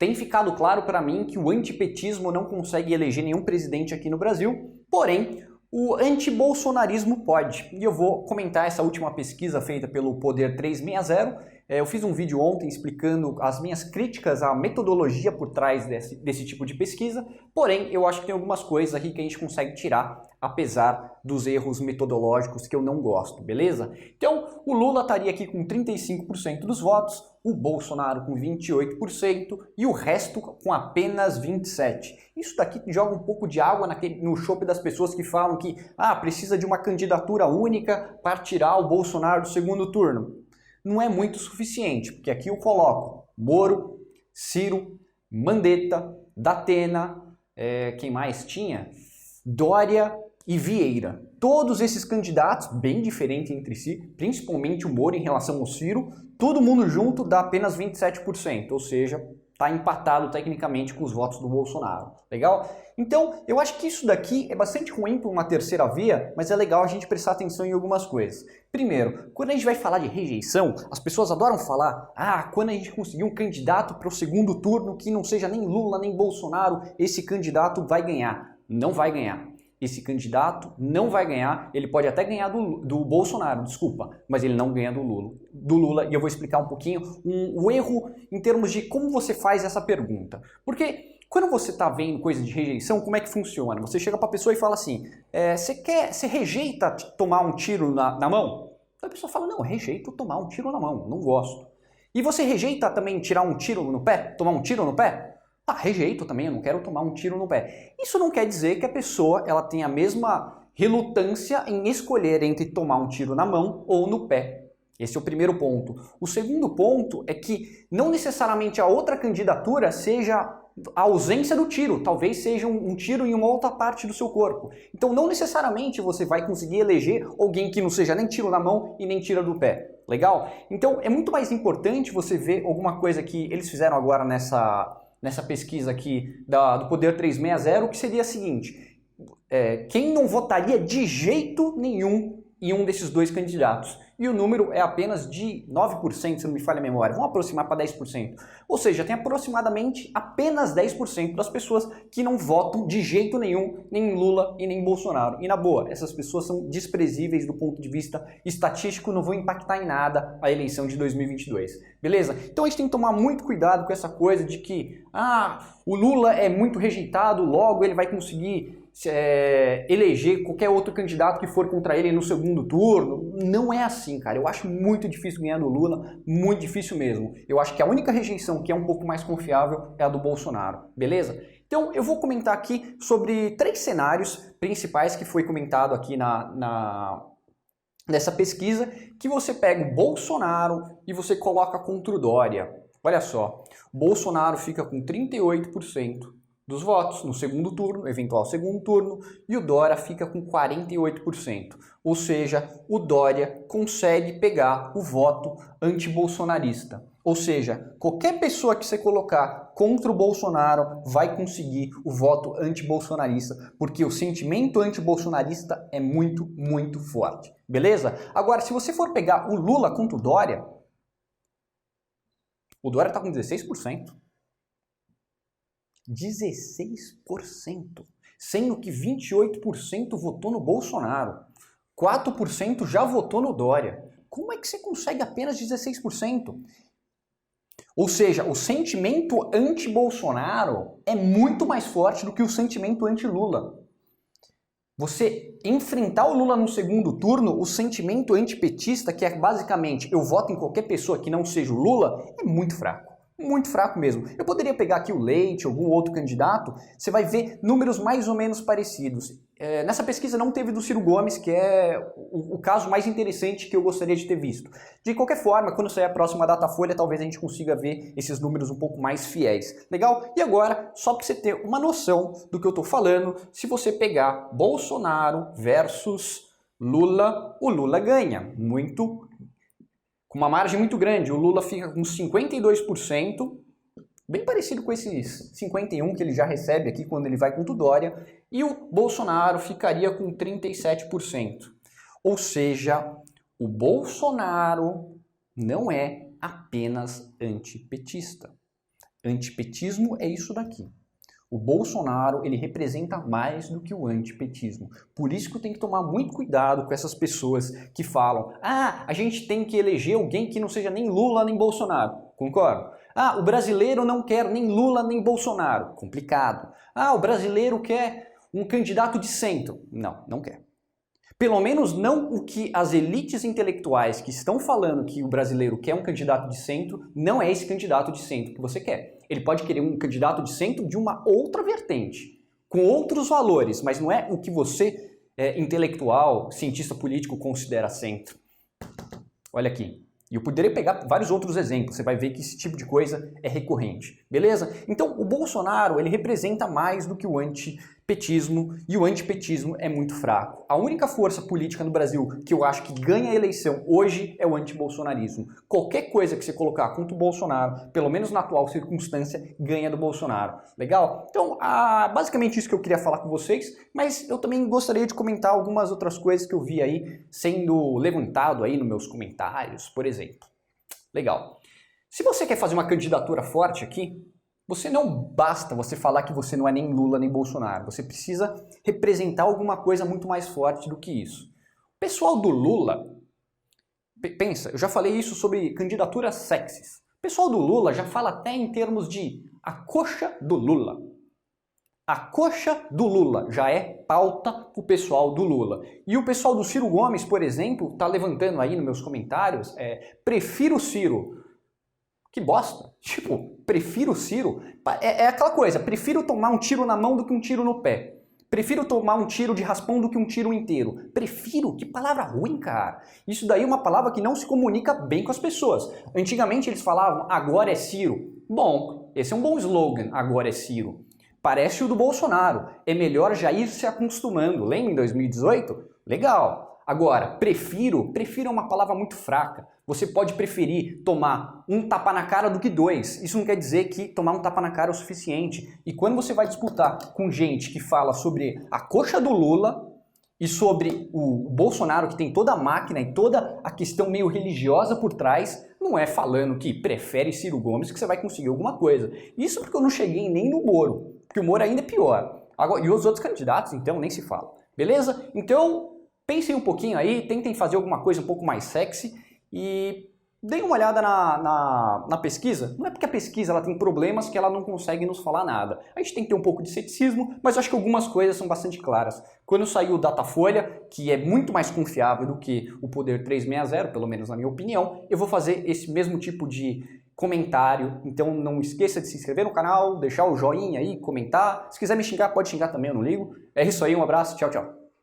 Tem ficado claro para mim que o antipetismo não consegue eleger nenhum presidente aqui no Brasil, porém, o antibolsonarismo pode. E eu vou comentar essa última pesquisa feita pelo Poder 360. Eu fiz um vídeo ontem explicando as minhas críticas à metodologia por trás desse tipo de pesquisa, porém, eu acho que tem algumas coisas aqui que a gente consegue tirar, apesar dos erros metodológicos que eu não gosto, beleza? Então, o Lula estaria aqui com 35% dos votos, o Bolsonaro com 28% e o resto com apenas 27%. Isso daqui joga um pouco de água no chope das pessoas que falam que precisa de uma candidatura única para tirar o Bolsonaro do segundo turno. Não é muito suficiente, porque aqui eu coloco Moro, Ciro, Mandetta, Datena, quem mais tinha? Dória e Vieira. Todos esses candidatos, bem diferentes entre si, principalmente o Moro em relação ao Ciro, todo mundo junto dá apenas 27%, ou seja, está empatado tecnicamente com os votos do Bolsonaro. Legal? Então, eu acho que isso daqui é bastante ruim para uma terceira via, mas é legal a gente prestar atenção em algumas coisas. Primeiro, quando a gente vai falar de rejeição, as pessoas adoram falar, quando a gente conseguir um candidato para o segundo turno que não seja nem Lula nem Bolsonaro, esse candidato vai ganhar. Não vai ganhar. Esse candidato não vai ganhar, ele pode até ganhar do Bolsonaro, desculpa, mas ele não ganha do Lula, e eu vou explicar um pouquinho o erro em termos de como você faz essa pergunta. Porque quando você está vendo coisa de rejeição, como é que funciona? Você chega para a pessoa e fala assim, você rejeita tomar um tiro na mão? A pessoa fala, não, rejeito tomar um tiro na mão, não gosto. E você rejeita também tirar um tiro no pé, tomar um tiro no pé? Rejeito também, eu não quero tomar um tiro no pé. Isso não quer dizer que a pessoa ela tem a mesma relutância em escolher entre tomar um tiro na mão ou no pé. Esse é o primeiro ponto. O segundo ponto é que não necessariamente a outra candidatura seja a ausência do tiro, talvez seja um tiro em uma outra parte do seu corpo. Então não necessariamente você vai conseguir eleger alguém que não seja nem tiro na mão e nem tiro do pé. Legal? Então é muito mais importante você ver alguma coisa que eles fizeram agora nessa pesquisa aqui do Poder 360, que seria a seguinte, quem não votaria de jeito nenhum em um desses dois candidatos? E o número é apenas de 9%, se não me falha a memória. Vamos aproximar para 10%. Ou seja, tem aproximadamente apenas 10% das pessoas que não votam de jeito nenhum, nem em Lula e nem em Bolsonaro. E na boa, essas pessoas são desprezíveis do ponto de vista estatístico, não vão impactar em nada a eleição de 2022. Beleza? Então a gente tem que tomar muito cuidado com essa coisa de que o Lula é muito rejeitado, logo ele vai conseguir eleger qualquer outro candidato que for contra ele no segundo turno. Não é assim, cara. Eu acho muito difícil ganhar do Lula, muito difícil mesmo. Eu acho que a única rejeição que é um pouco mais confiável é a do Bolsonaro, beleza? Então eu vou comentar aqui sobre 3 cenários principais que foi comentado aqui nessa pesquisa, que você pega o Bolsonaro e você coloca contra o Dória. Olha só, o Bolsonaro fica com 38% dos votos no segundo turno, eventual segundo turno, e o Dória fica com 48%. Ou seja, o Dória consegue pegar o voto antibolsonarista. Ou seja, qualquer pessoa que você colocar contra o Bolsonaro vai conseguir o voto antibolsonarista, porque o sentimento antibolsonarista é muito, muito forte. Beleza? Agora, se você for pegar o Lula contra o Dória está com 16%. 16%, sendo que 28% votou no Bolsonaro, 4% já votou no Dória. Como é que você consegue apenas 16%? Ou seja, o sentimento anti-Bolsonaro é muito mais forte do que o sentimento anti-Lula. Você enfrentar o Lula no segundo turno, o sentimento antipetista, que é basicamente eu voto em qualquer pessoa que não seja o Lula, é muito fraco. Muito fraco mesmo. Eu poderia pegar aqui o Leite, algum outro candidato, você vai ver números mais ou menos parecidos. Nessa pesquisa não teve do Ciro Gomes, que é o caso mais interessante que eu gostaria de ter visto. De qualquer forma, quando sair a próxima Datafolha, talvez a gente consiga ver esses números um pouco mais fiéis. Legal? E agora, só para você ter uma noção do que eu estou falando, se você pegar Bolsonaro versus Lula, o Lula ganha com uma margem muito grande. O Lula fica com 52%, bem parecido com esses 51% que ele já recebe aqui quando ele vai contra o Dória, e o Bolsonaro ficaria com 37%. Ou seja, o Bolsonaro não é apenas antipetista. Antipetismo é isso daqui. O Bolsonaro, ele representa mais do que o antipetismo. Por isso que eu tenho que tomar muito cuidado com essas pessoas que falam: ah, a gente tem que eleger alguém que não seja nem Lula nem Bolsonaro. Concordo? Ah, o brasileiro não quer nem Lula nem Bolsonaro. Complicado. Ah, o brasileiro quer um candidato de centro. Não, não quer. Pelo menos não o que as elites intelectuais que estão falando que o brasileiro quer um candidato de centro, não é esse candidato de centro que você quer. Ele pode querer um candidato de centro de uma outra vertente, com outros valores, mas não é o que você, intelectual, cientista político, considera centro. Olha aqui. E eu poderia pegar vários outros exemplos, você vai ver que esse tipo de coisa é recorrente, beleza? Então o Bolsonaro, ele representa mais do que o antipetismo, e o antipetismo é muito fraco. A única força política no Brasil que eu acho que ganha a eleição hoje é o antibolsonarismo. Qualquer coisa que você colocar contra o Bolsonaro, pelo menos na atual circunstância, ganha do Bolsonaro. Legal? Então, basicamente isso que eu queria falar com vocês, mas eu também gostaria de comentar algumas outras coisas que eu vi aí sendo levantado aí nos meus comentários, por exemplo. Legal. Se você quer fazer uma candidatura forte aqui, você não basta você falar que você não é nem Lula nem Bolsonaro. Você precisa representar alguma coisa muito mais forte do que isso. O pessoal do Lula, pensa, eu já falei isso sobre candidaturas sexys. O pessoal do Lula já fala até em termos de a coxa do Lula. A coxa do Lula já é pauta para o pessoal do Lula. E o pessoal do Ciro Gomes, por exemplo, está levantando aí nos meus comentários, prefiro o Ciro. Que bosta. Tipo, prefiro o Ciro. É aquela coisa, prefiro tomar um tiro na mão do que um tiro no pé. Prefiro tomar um tiro de raspão do que um tiro inteiro. Prefiro? Que palavra ruim, cara. Isso daí é uma palavra que não se comunica bem com as pessoas. Antigamente eles falavam, agora é Ciro. Bom, esse é um bom slogan, agora é Ciro. Parece o do Bolsonaro. É melhor já ir se acostumando. Lembra em 2018? Legal. Agora, prefiro é uma palavra muito fraca. Você pode preferir tomar um tapa na cara do que dois. Isso não quer dizer que tomar um tapa na cara é o suficiente. E quando você vai disputar com gente que fala sobre a coxa do Lula e sobre o Bolsonaro, que tem toda a máquina e toda a questão meio religiosa por trás, não é falando que prefere Ciro Gomes que você vai conseguir alguma coisa. Isso porque eu não cheguei nem no Moro, porque o Moro ainda é pior. Agora, e os outros candidatos, então, nem se fala. Beleza? Então, pensem um pouquinho aí, tentem fazer alguma coisa um pouco mais sexy e deem uma olhada na pesquisa. Não é porque a pesquisa ela tem problemas que ela não consegue nos falar nada. A gente tem que ter um pouco de ceticismo, mas eu acho que algumas coisas são bastante claras. Quando saiu o Datafolha, que é muito mais confiável do que o Poder 360, pelo menos na minha opinião, eu vou fazer esse mesmo tipo de comentário. Então não esqueça de se inscrever no canal, deixar o joinha aí, comentar. Se quiser me xingar, pode xingar também, eu não ligo. É isso aí, um abraço, tchau, tchau.